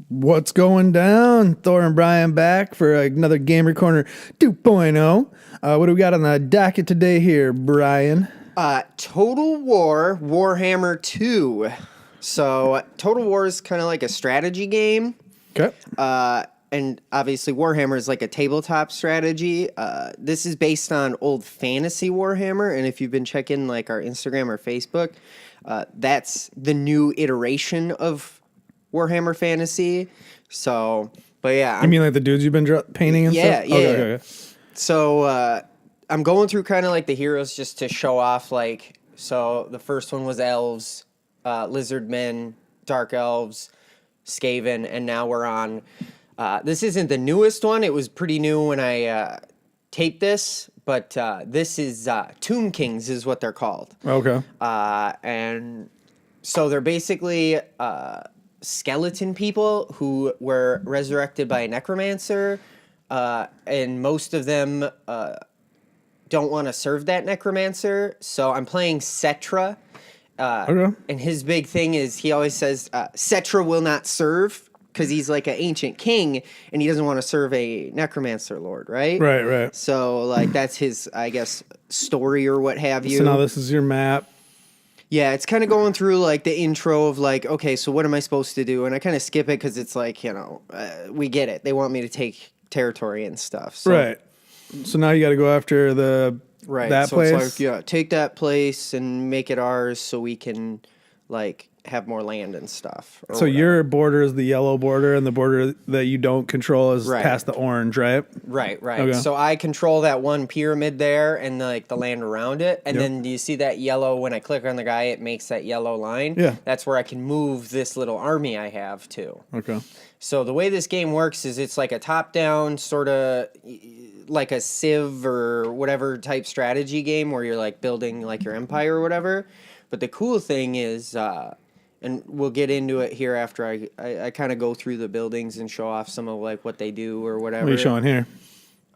What's going down? Thor and Brian back for another Gamer Corner 2.0. What do we got on the docket today here, Brian? Total War Warhammer 2. So Total War is kind of like a strategy game. Okay. And obviously Warhammer is like a tabletop strategy. This is based on old fantasy Warhammer, and if you've been checking like our Instagram or Facebook, that's the new iteration of Warhammer Fantasy. So, but yeah. You mean like the dudes you've been painting and stuff? Yeah. Okay. So I'm going through kind of like the heroes just to show off, like, so the first one was elves, lizard men, dark elves, Skaven, and now we're on, this isn't the newest one. It was pretty new when I taped this, but this is Tomb Kings is what they're called. Okay. And so they're basically skeleton people who were resurrected by a necromancer, and most of them don't want to serve that necromancer. So I'm playing Cetra, Okay. and his big thing is he always says Cetra will not serve, because he's like an ancient king and he doesn't want to serve a necromancer lord, right? Right. So like that's his, I guess, story or what have you. So now this is your map. Yeah, it's kind of going through like the intro of like, okay, so what am I supposed to do? And I kind of skip it because it's like, you know, we get it. They want me to take territory and stuff. So, Right. So now you got to go after that so place. it's like, yeah, take that place and make it ours so we can like have more land and stuff. So your border is the yellow border, and the border that you don't control is past the orange, right? Right. Okay. So I control that one pyramid there and like the land around it. And then do you see that yellow? When I click on the guy, it makes that yellow line. Yeah. That's where I can move this little army I have to. Okay. So the way this game works is it's like a top-down sort of like a Civ or whatever type strategy game where you're like building like your empire or whatever. But the cool thing is, and we'll get into it here after I kind of go through the buildings and show off some of like what they do or whatever. What are you showing here?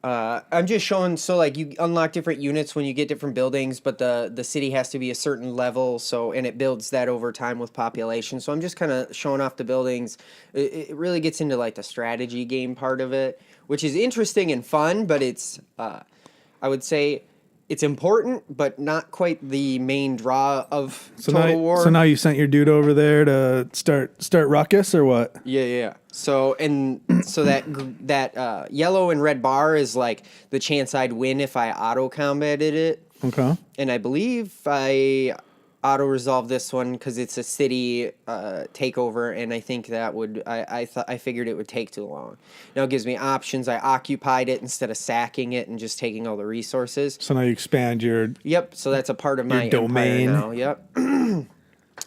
I'm just showing, so like you unlock different units when you get different buildings, but the city has to be a certain level, so, and it builds that over time with population. So I'm just kind of showing off the buildings. It really gets into like the strategy game part of it, which is interesting and fun, but it's, I would say it's important, but not quite the main draw of Total War. So now you sent your dude over there to start ruckus or what? Yeah. So that yellow and red bar is like the chance I'd win if I auto combated it. Okay. And I believe I auto resolved this one because it's a city takeover, and I think that would I figured it would take too long. Now it gives me options. I occupied it instead of sacking it and just taking all the resources. So now you expand your So that's a part of my domain empire now. Yep.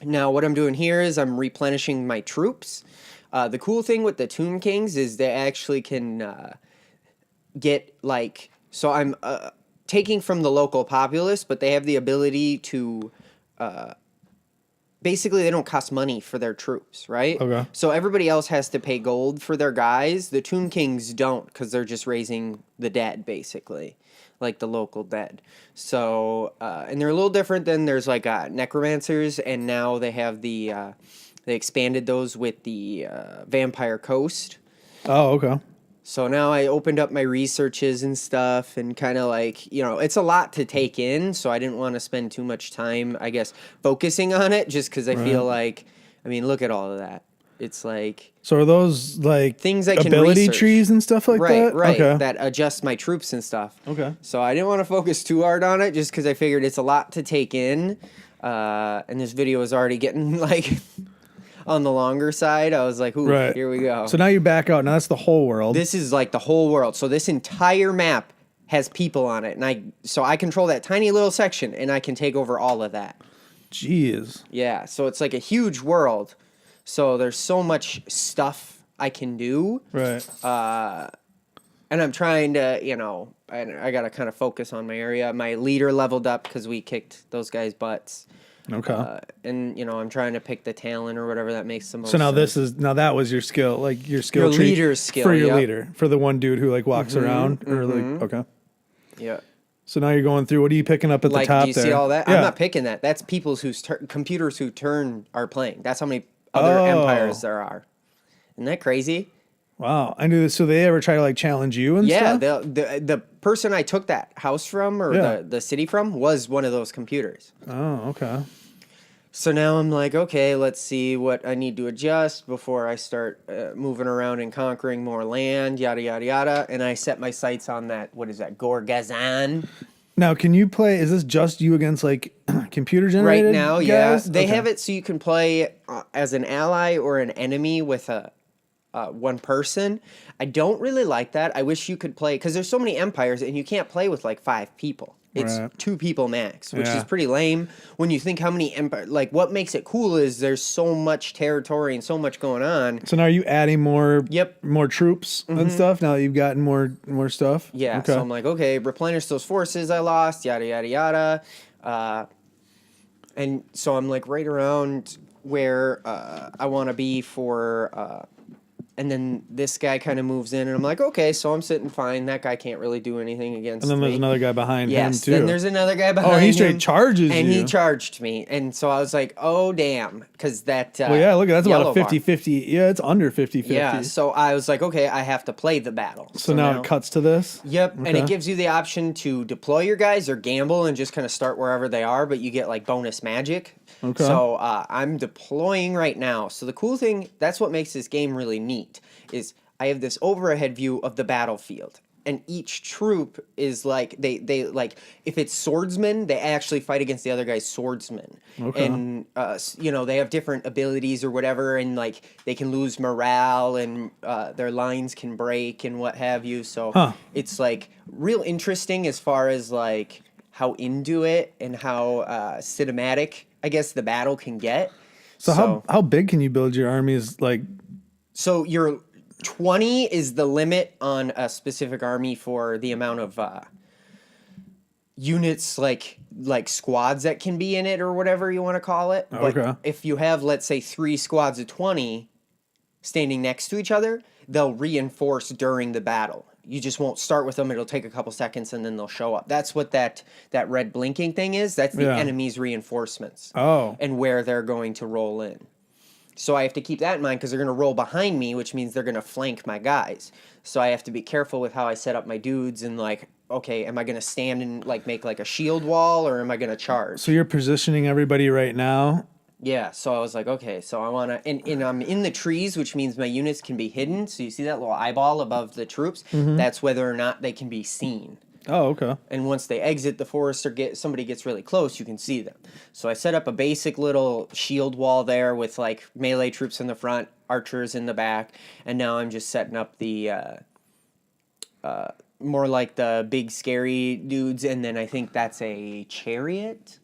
Now what I'm doing here is I'm replenishing my troops. The cool thing with the Tomb Kings is they actually can get like, so I'm taking from the local populace, but they have the ability to basically they don't cost money for their troops, right? Okay. So everybody else has to pay gold for their guys. The Tomb Kings don't, because they're just raising the dead, basically, like the local dead. So, and they're a little different than there's like necromancers, and now they have the, they expanded those with the Vampire Coast. Oh, okay. So now I opened up my researches and stuff and kind of like, you know, it's a lot to take in. So I didn't want to spend too much time, I guess, focusing on it just because I feel like, I mean, look at all of that. It's like. So are those like things I can ability research. trees and stuff like that? Right. Okay. That adjust my troops and stuff. Okay. So I didn't want to focus too hard on it just because I figured it's a lot to take in. And this video is already getting like. On the longer side, I was like, ooh, Here we go. So now you back out. Now that's the whole world. This is like the whole world. So this entire map has people on it. And I control that tiny little section, and I can take over all of that. Jeez. Yeah, so it's like a huge world. So there's so much stuff I can do. Right. And I'm trying to, you know, I got to kind of focus on my area. My leader leveled up because we kicked those guys' butts. Okay. And, you know, I'm trying to pick the talent or whatever that makes the most So now sense. that was your skill, like your skill Your tree leader's skill, for your yep. leader, for the one dude who like walks around or like, okay. Yeah. So now you're going through, what are you picking up at the Like, top do you there? see all that? Yeah. I'm not picking that. That's people's computers who turn are playing. That's how many other empires there are. Isn't that crazy? Wow. I knew this. So they ever try to like challenge you and Yeah, stuff? the person I took that house from or Yeah. the city from was one of those computers. Oh, okay. So now I'm like, okay, let's see what I need to adjust before I start moving around and conquering more land, yada, yada, yada. And I set my sights on that, what is that, Gorgazan? Now, can you play? Is this just you against like computer Right generated now, yeah. guys? They Okay. have it so you can play as an ally or an enemy with a one person. I don't really like that. I wish you could play, because there's so many empires and you can't play with like 5 people. It's Right. 2 people max, which Yeah. is pretty lame when you think how many empire. Like what makes it cool is there's so much territory and so much going on. So now are you adding more? Yep. More troops and stuff. Now that you've gotten more stuff. Yeah, Okay. so I'm like, okay, replenish those forces I lost, yada yada yada, and so I'm like right around where I want to be for. And then this guy kind of moves in, and I'm like, okay, so I'm sitting fine. That guy can't really do anything against And then me. there's another guy behind Yes, him too. then there's another guy behind him. Oh, he straight charges and you. he charged me. And so I was like, oh, damn, because that Well, yeah, look, that's about yellow a bar. 50-50. Yeah, it's under 50-50. Yeah, so I was like, okay, I have to play the battle. So now it cuts to this. Yep, and Okay. it gives you the option to deploy your guys or gamble and just kind of start wherever they are, but you get like bonus magic. Okay. So I'm deploying right now. So the cool thing, that's what makes this game really neat, is I have this overhead view of the battlefield. And each troop is like, they like, if it's swordsmen, they actually fight against the other guy's swordsmen. Okay. And, you know, they have different abilities or whatever, and like, they can lose morale and their lines can break and what have you. So it's like real interesting as far as like how into it and how cinematic, I guess, the battle can get. So how big can you build your armies? Like, So your 20 is the limit on a specific army for the amount of units, like squads that can be in it or whatever you want to call it. But Okay. if you have, let's say, 3 squads of 20 standing next to each other, they'll reinforce during the battle. You just won't start with them. It'll take a couple seconds and then they'll show up. That's what that red blinking thing is. That's the Yeah. enemy's reinforcements. Oh. And where they're going to roll in. So I have to keep that in mind because they're going to roll behind me, which means they're going to flank my guys. So I have to be careful with how I set up my dudes and like, okay, am I going to stand and like make like a shield wall or am I going to charge? so you're positioning everybody right now. Yeah, so I was like, okay, so I want to, and I'm in the trees, which means my units can be hidden. So you see that little eyeball above the troops? That's whether or not they can be seen. Oh, okay. And once they exit the forest or somebody gets really close, you can see them. So I set up a basic little shield wall there with like melee troops in the front, archers in the back, and now I'm just setting up the more like the big scary dudes, and then I think that's a chariot.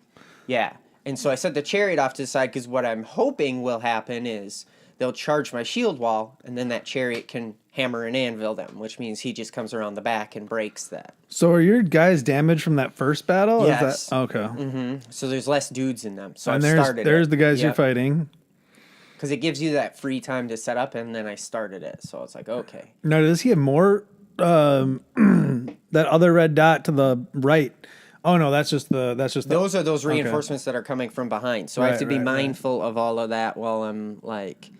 Yeah. And so I set the chariot off to the side because what I'm hoping will happen is they'll charge my shield wall, and then that chariot can hammer and anvil them, which means he just comes around the back and breaks that. So are your guys damaged from that first battle? Yes. Is that, okay. So there's less dudes in them. So And I've started there's it. the guys you're fighting. Because it gives you that free time to set up, and then I started it. So it's like, okay. Now, does he have more? That other red dot to the right. Oh no, that's just the. Those are those reinforcements that are coming from behind. So I have to be Right. mindful of all of that while I'm like,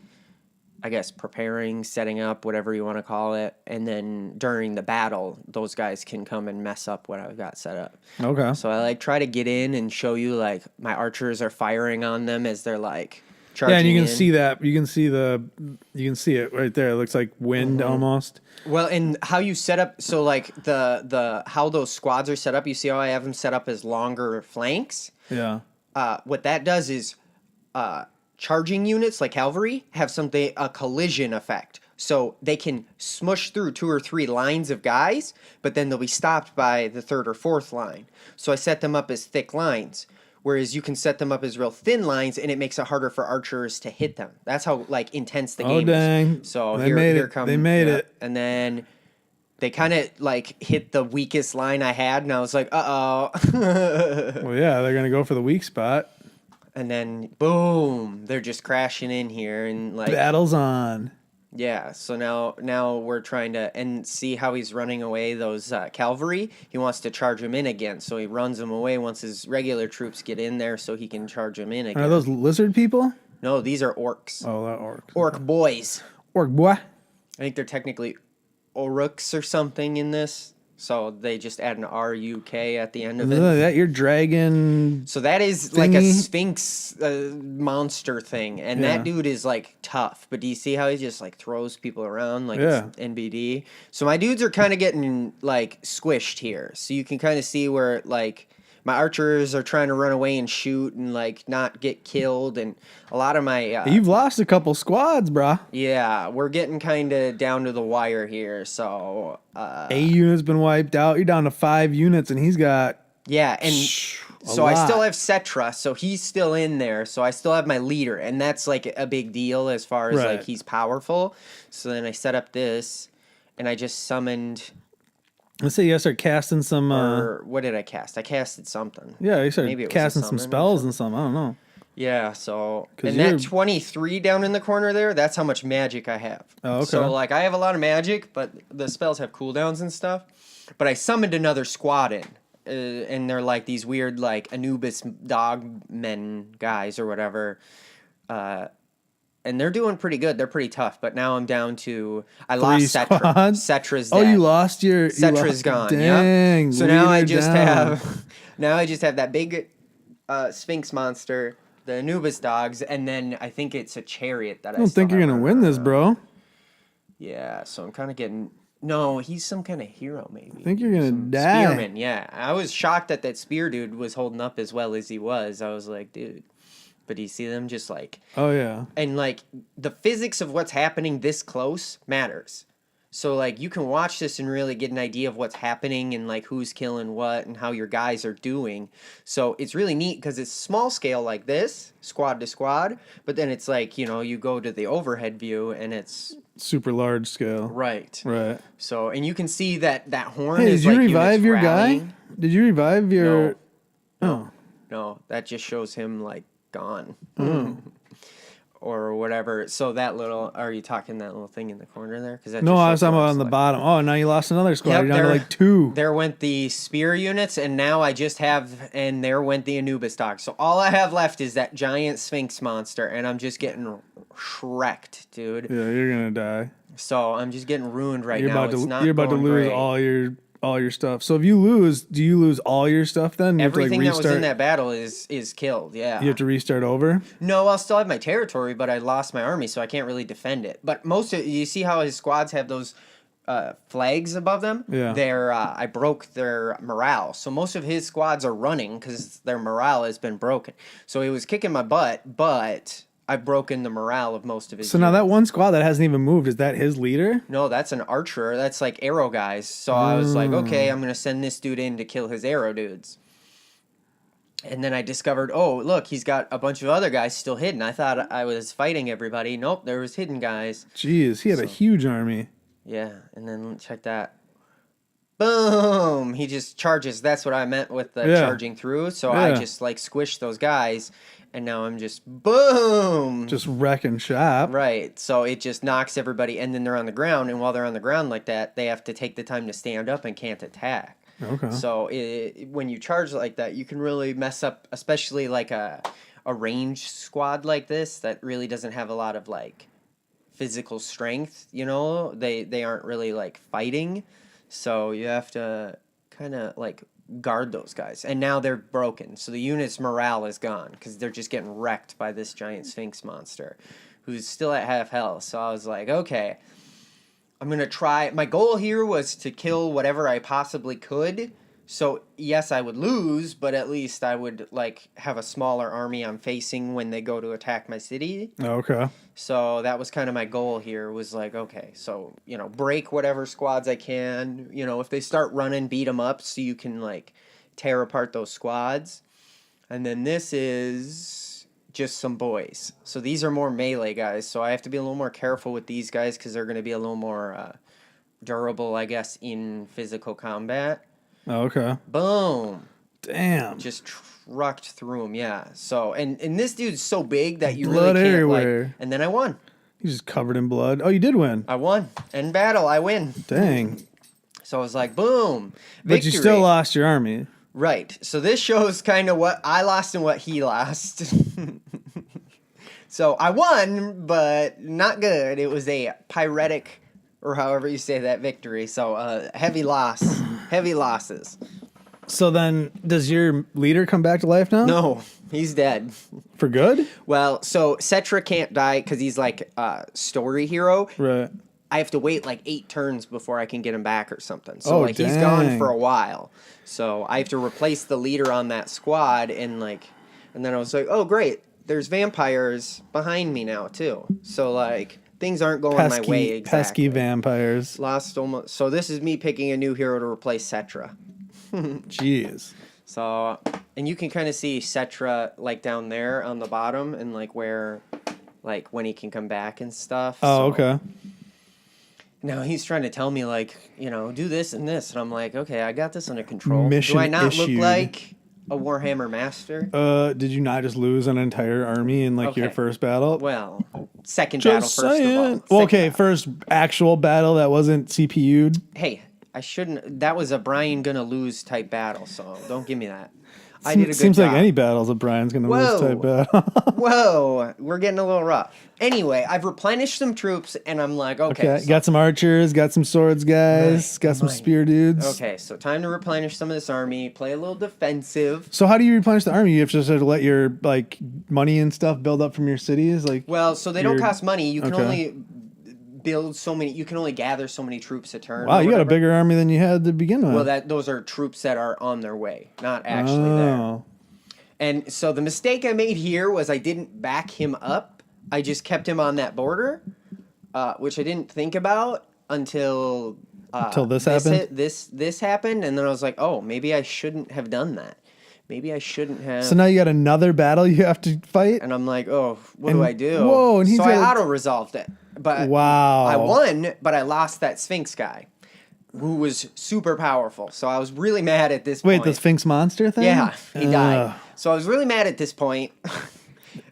I guess, preparing, setting up, whatever you want to call it. And then during the battle, those guys can come and mess up what I've got set up. Okay. So I like try to get in and show you like my archers are firing on them as they're like charging Yeah, and you can in. see that. You can see it right there. It looks like wind almost. Well, and how you set up, so like the how those squads are set up, you see how I have them set up as longer flanks? Yeah. What that does is charging units like cavalry have a collision effect. So they can smush through 2 or 3 lines of guys, but then they'll be stopped by the 3rd or 4th line. So I set them up as thick lines. Whereas you can set them up as real thin lines, and it makes it harder for archers to hit them. That's how like intense the game dang. is. So They here made it. come They made yeah. it. And then they kind of like hit the weakest line I had, and I was like, uh oh. Well, yeah, they're gonna go for the weak spot. And then boom, they're just crashing in here, and like Battle's on. yeah. So now we're trying to and see how he's running away those cavalry. He wants to charge them in again, so he runs them away once his regular troops get in there, so he can charge them in again. Are those lizard people? No, these are orcs. Oh, that orc. Orc boys. Orc boy. I think they're technically Oruks or something in this. So they just add an R-U-K at the end of Is it. that your dragon? So that is like a thingy? Sphinx monster thing. And Yeah. that dude is like tough. But do you see how he just like throws people around like Yeah. it's NBD? So my dudes are kind of getting like squished here. So you can kind of see where like my archers are trying to run away and shoot and like not get killed. And a lot of my... You've lost a couple squads, brah. yeah, we're getting kind of down to the wire here. So... A unit's been wiped out. You're down to 5 units, and he's got... yeah, and a so I still lot. have Cetra, so he's still in there. So I still have my leader, and that's like a big deal as far as Right. like he's powerful. So then I set up this, and I just summoned... Let's say you gotta start casting some... or what did I cast? I casted something. yeah, you Maybe started it was a casting some summon or spells and something. I don't know. Yeah, so... 'Cause and you're- that 23 down in the corner there, that's how much magic I have. Oh, okay. So, like, I have a lot of magic, but the spells have cooldowns and stuff. But I summoned another squad in. And they're, like, these weird, like, Anubis dog men guys or whatever. And they're doing pretty good. They're pretty tough. But now I'm down to... I lost Cetra. squads? Cetra's dead. Oh, you lost your... you Cetra's lost- gone. Dang. Yep. So now I leader just down. have... now I just have that big Sphinx monster, the Anubis dogs, and then I think it's a chariot that I I don't think you're gonna win this, bro. Yeah, so I'm kind of getting... no, he's some kind of hero, maybe. I think you're gonna Some die. Spearman, yeah. I was shocked that spear dude was holding up as well as he was. I was like, dude. But do you see them just like... Oh, yeah. and like the physics of what's happening this close matters. So like you can watch this and really get an idea of what's happening and like who's killing what and how your guys are doing. So it's really neat because it's small scale like this, squad to squad, but then it's like, you know, you go to the overhead view and it's Super large scale. right. Right. So and you can see that horn Hey, is did you like revive units your rallying. guy? Did you revive your... No. Oh. No, that just shows him like gone. Hmm. Or whatever. So that little, are you talking that little thing in the corner there? Because No, I was talking about on the bottom. Oh, now you lost another squad. Yep, You're down to there- like 2. There went the spear units, and now I just have, and there went the Anubis dogs. So all I have left is that giant Sphinx monster, and I'm just getting shreked, dude. Yeah, you're gonna die. So I'm just getting ruined right You're now. about It's to not you're about to going lose great. all your stuff. So if you lose, do you lose all your stuff then? You Everything have that to, like, was in that battle is killed. Yeah. You have to restart over. No, I'll still have my territory, but I lost my army, so I can't really defend it. But most of you see how his squads have those flags above them? Yeah. They're I broke their morale, so most of his squads are running because their morale has been broken. So he was kicking my butt, but I've broken the morale of most of his. So now that units. one squad that hasn't even moved, is that his leader? No, that's an archer. That's like arrow guys. So I was like, okay, I'm gonna send this dude in to kill his arrow dudes. And then I discovered, oh, look, he's got a bunch of other guys still hidden. I thought I was fighting everybody. Nope, there was hidden guys. Jeez, he had a huge army. Yeah, and then check that. Boom! He just charges. That's what I meant with the Yeah. charging through. So I Yeah. just like squished those guys, and now I'm just boom! Just wrecking shop. Right. So it just knocks everybody, and then they're on the ground. And while they're on the ground like that, they have to take the time to stand up and can't attack. Okay. So when you charge like that, you can really mess up, especially like a ranged squad like this that really doesn't have a lot of like physical strength. You know, they aren't really like fighting, so you have to kind of like guard those guys. And now they're broken, so the unit's morale is gone because they're just getting wrecked by this giant Sphinx monster, who's still at half health. So I was like, okay. I'm going to try. My goal here was to kill whatever I possibly could. So, yes, I would lose, but at least I would, like, have a smaller army I'm facing when they go to attack my city. Okay. So that was kind of my goal here, was like, okay, so, you know, break whatever squads I can. You know, if they start running, beat them up so you can, like, tear apart those squads. And then this is just some boys. So these are more melee guys, so I have to be a little more careful with these guys because they're going to be a little more durable, I guess, in physical combat. Okay. Boom. Damn. Just trucked through him, yeah. So, and this dude's so big that you Blood really can't, everywhere. like... And then I won. He's just covered in blood. Oh, you did win. I won. In battle, I win. Dang. So I was like, boom. But you Victory. still lost your army. Right. So this shows kind of what I lost and what he lost. So I won, but not good. It was a pyretic, or however you say that, victory. So heavy loss, heavy losses. So then, does your leader come back to life now? No, he's dead. For good? Well, so Cetra can't die because he's like a story hero. Right. I have to wait like 8 turns before I can get him back or something. So like he's dang. gone for a while. So I have to replace the leader on that squad and then I was like, oh great, there's vampires behind me now too. So like things aren't going my way exactly. Pesky vampires. Lost almost. So this is me picking a new hero to replace Cetra. Jeez. So and you can kind of see Cetra like down there on the bottom and like where like when he can come back and stuff. Oh, so, okay. Now he's trying to tell me like, do this and this, and I'm like, okay, I got this under control. Mission Do I not issued. look like a Warhammer master? Did you not just lose an entire army in like your Okay. first battle? Well, second battle Just first saying. of all. Well, Second okay, battle. first actual battle that wasn't CPU'd. Hey, I shouldn't. That was a Brian gonna lose type battle, so don't give me that. I did a good Seems job. like any battles that Brian's gonna lose type battle. Whoa, we're getting a little rough. Anyway, I've replenished some troops, and I'm like, okay. Okay, got some archers, got some swords guys, got some Right. spear dudes. Okay, so time to replenish some of this army, play a little defensive. So how do you replenish the army? You have to sort of let your like money and stuff build up from your cities, like. Well, so they don't Your- cost money. You can okay. only build so many. You can only gather so many troops a turn. Wow, or you got a whatever. bigger army than you had to begin with. Well, those are troops that are on their way, not actually there. Oh. And so the mistake I made here was I didn't back him up. I just kept him on that border, which I didn't think about until this happened? This happened, and then I was like, oh, maybe I shouldn't have done that. Maybe I shouldn't have. So now you got another battle you have to fight. And I'm like, oh, what do I do? Whoa, and he's so I got- auto-resolved it. But Wow. I won, but I lost that Sphinx guy, who was super powerful. So I was really mad at this Wait, point. the Sphinx monster thing? Yeah, he died. Ugh. So I was really mad at this point.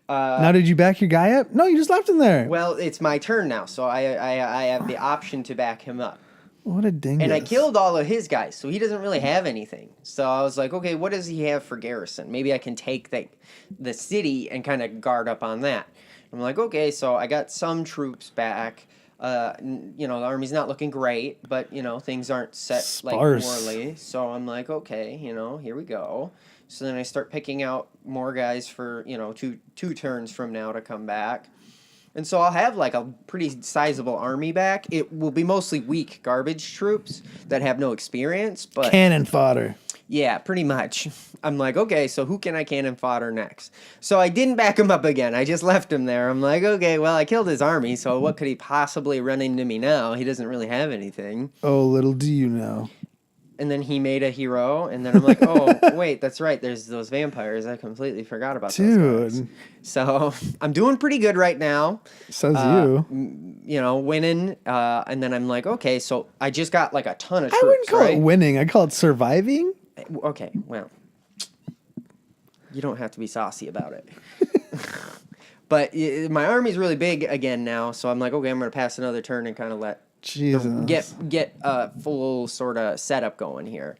Now, did you back your guy up? No, you just left him there. Well, it's my turn now, so I have the option to back him up. What a dingus. And I killed all of his guys, so he doesn't really have anything. So I was like, okay, what does he have for garrison? Maybe I can take the city and kind of guard up on that. I'm like, okay, so I got some troops back. The army's not looking great, but, things aren't set like Sparse. poorly. So I'm like, okay, here we go. So then I start picking out more guys for, two turns from now to come back. And so I'll have like a pretty sizable army back. It will be mostly weak garbage troops that have no experience, but Cannon fodder. yeah, pretty much. I'm like, okay, so who can I cannon fodder next? So I didn't back him up again. I just left him there. I'm like, okay, well, I killed his army, so what could he possibly run into me now? He doesn't really have anything. Oh, little do you know. And then he made a hero, and then I'm like, oh, wait, that's right. There's those vampires. I completely forgot about those guys. Dude. So I'm doing pretty good right now. Says you. Winning. And then I'm like, okay, so I just got like a ton of troops, I wouldn't call right? it winning. I call it surviving. Okay, well, you don't have to be saucy about it. But my army's really big again now, so I'm like, okay, I'm going to pass another turn and kind of let Jesus. get a full sort of setup going here.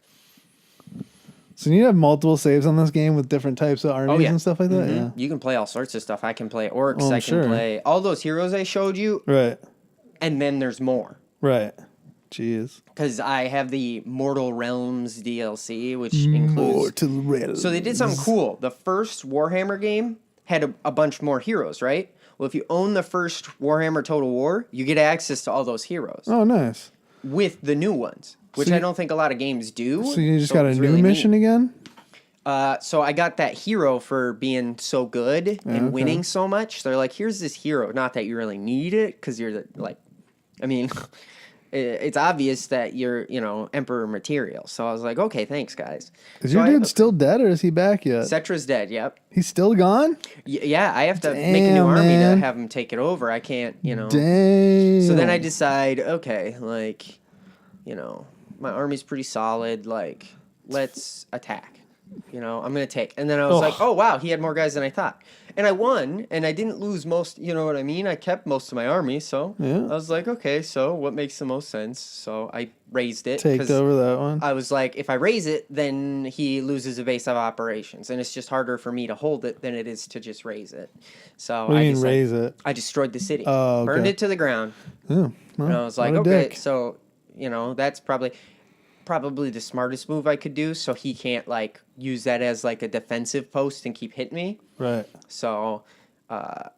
So you have multiple saves on this game with different types of armies Oh, yeah. and stuff like that? Mhm. Yeah. You can play all sorts of stuff. I can play orcs. Oh, I'm I can sure. play all those heroes I showed you, Right. and then there's more. Right. Jeez. Because I have the Mortal Realms DLC, which includes... Mortal Realms. So they did something cool. The first Warhammer game had a bunch more heroes, right? Well, if you own the first Warhammer Total War, you get access to all those heroes Oh, nice. with the new ones, which So I you- don't think a lot of games do. So you just got it a was new really mission neat. again? So I got that hero for being so good and okay. winning so much. They're like, here's this hero. Not that you really need it, because you're it's obvious that you're, Emperor material. So I was like, okay, thanks, guys. Is So your I- dude still dead or is he back yet? Cetra's dead, yep. He's still gone? Yeah, I have to make a new Damn, army man. to have him take it over. I can't, Damn. So then I decide, okay, my army's pretty solid. Like, let's attack. I'm going to take. And then I was like, oh, wow, he had more guys than I thought. And I won, and I didn't lose most, you know what I mean? I kept most of my army, so I was like, okay, so what makes the most sense? So I raised it. Taked over that one. I was like, if I raise it, then he loses a base of operations, and it's just harder for me to hold it than it is to just raise it. So What do you mean raise it? I destroyed the city. Oh, okay. Burned it to the ground. Oh, well, and I was like, what a okay, dick. so, that's probably the smartest move I could do, so he can't like use that as like a defensive post and keep hitting me. Right. So now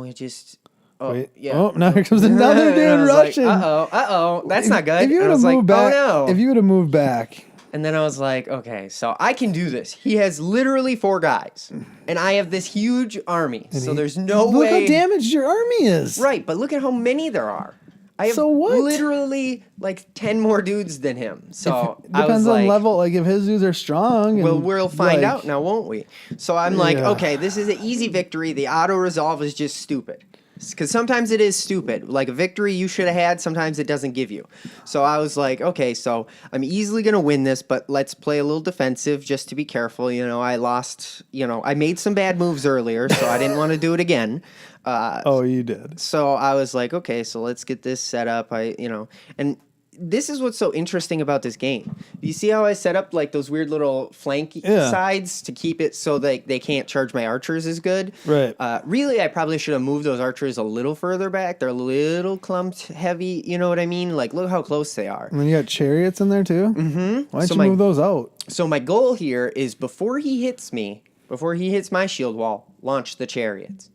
we just wait. Yeah. Oh, now here comes another dude rushing. Like, that's not good. If you would have moved back, if you would have moved back. And then I was like, okay, so I can do this. He has literally 4 guys, and I have this huge army. So there's no way. Look how damaged your army is. Right, but look at how many there are. I have literally like 10 more dudes than him. So depends on level. Like if his dudes are strong. Well, we'll find out now, won't we? So I'm like, okay, this is an easy victory. The auto resolve is just stupid. Because sometimes it is stupid. Like a victory you should have had, sometimes it doesn't give you. So I was like, okay, so I'm easily going to win this, but let's play a little defensive just to be careful. I lost, I made some bad moves earlier, so I didn't want to do it again. You did. So I was like, okay, so let's get this set up. And this is what's so interesting about this game. You see how I set up like those weird little flank sides to keep it so they can't charge my archers as good? Right. Really, I probably should have moved those archers a little further back. They're a little clumped heavy. You know what I mean? Like, look how close they are. And then you got chariots in there too? Mm-hmm. Why don't you move those out? So my goal here is before he hits my shield wall, launch the chariots.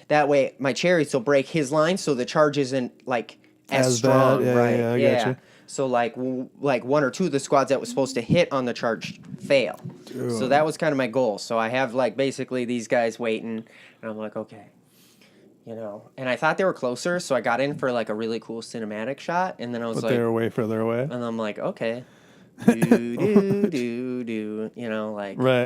That way, my chariots will break his line, so the charge isn't like as strong. Bad. Yeah, I gotcha. So like 1 or 2 of the squads that was supposed to hit on the charge fail. Dude. So that was kind of my goal. So I have like basically these guys waiting, and I'm like, okay, And I thought they were closer, so I got in for like a really cool cinematic shot, and then I was they were way further away. And I'm like, okay. Right.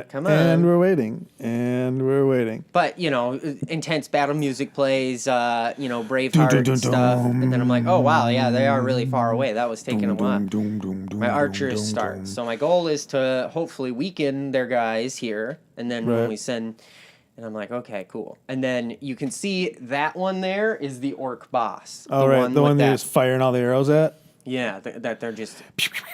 Come on. And we're waiting. But, intense battle music plays, Braveheart and stuff. And then I'm like, oh, wow, yeah, they are really far away. That was taking a while. My archers start. So my goal is to hopefully weaken their guys here. And then when we send... And I'm like, okay, cool. And then you can see that one there is the Orc Boss. Oh, right. The one that is firing all the arrows at? Yeah, that they're just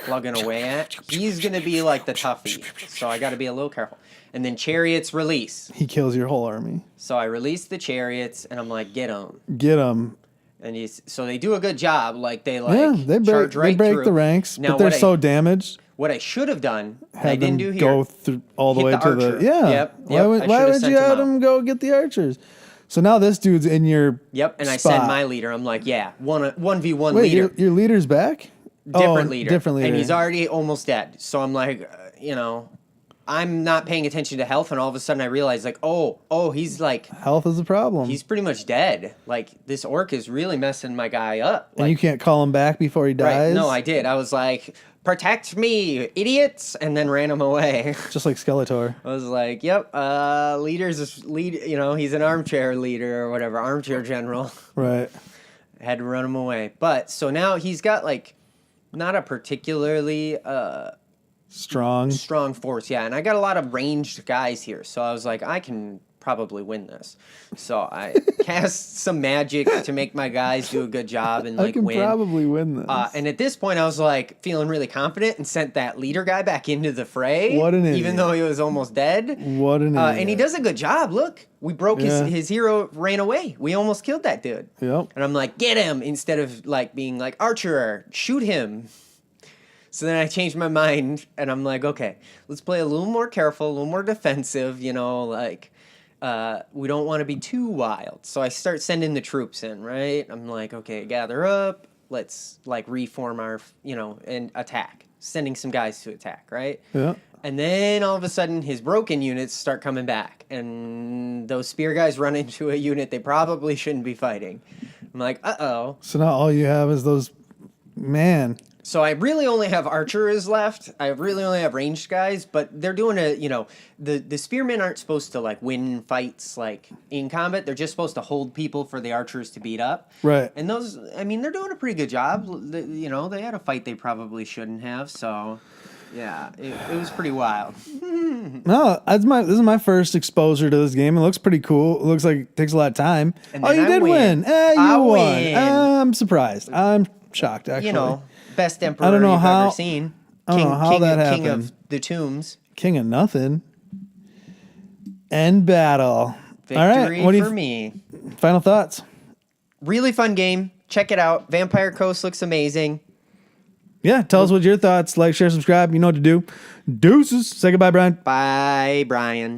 plugging away at. He's going to be like the toughie, so I got to be a little careful. And then chariots release. He kills your whole army. So I release the chariots, and I'm like, get them. Get them. And so they do a good job. Like they charge right through. They break the ranks, now, but they're so damaged. What I should have done, I didn't do here. Go through all the way to archer. the Why would you have them go get the archers? So now this dude's in your and spot. I send my leader. I'm like, 1v1 Wait, leader. Your leader's back? Different leader. Different leader. And he's already almost dead. So I'm like, I'm not paying attention to health, and all of a sudden I realize, like, he's like... Health is a problem. He's pretty much dead. Like, this orc is really messing my guy up. And you can't call him back before he dies? Right. No, I did. I was like, protect me, idiots, and then ran him away. Just like Skeletor. I was like, yep, he's an armchair leader or whatever, armchair general. Right. I had to run him away. But, so now he's got, like, not a particularly... strong force, and I got a lot of ranged guys here, so I was like, I can probably win this. So I cast some magic to make my guys do a good job and like win. I can probably win this. And at this point, I was like feeling really confident and sent that leader guy back into the fray. What an idiot! Even though he was almost dead. What an idiot! And he does a good job. Look, we broke his hero ran away. We almost killed that dude. Yep. And I'm like, get him, instead of like being like, Archer, shoot him. So then I changed my mind, and I'm like, okay, let's play a little more careful, a little more defensive, we don't want to be too wild. So I start sending the troops in, right? I'm like, okay, gather up, let's, reform our, and attack. Sending some guys to attack, right? Yeah. And then all of a sudden, his broken units start coming back, and those spear guys run into a unit they probably shouldn't be fighting. I'm like, uh-oh. So now all you have is those... Man... So I really only have archers left. I really only have ranged guys, but they're doing the spearmen aren't supposed to win fights in combat. They're just supposed to hold people for the archers to beat up. Right. And those, they're doing a pretty good job. They had a fight they probably shouldn't have. So, Yeah, it was pretty wild. No, this is my first exposure to this game. It looks pretty cool. It looks like it takes a lot of time. And Oh, then you I did win. win. You I won. win. I'm surprised. I'm shocked, actually. You know, best emperor I don't know you've how- ever seen. I don't know how that King happened. of the tombs. King of nothing. End battle. Victory All right. What do for you me. final thoughts? Really fun game. Check it out. Vampire Coast looks amazing. Yeah, tell us what your thoughts. Like, share, subscribe. You know what to do. Deuces. Say goodbye, Brian. Bye, Brian.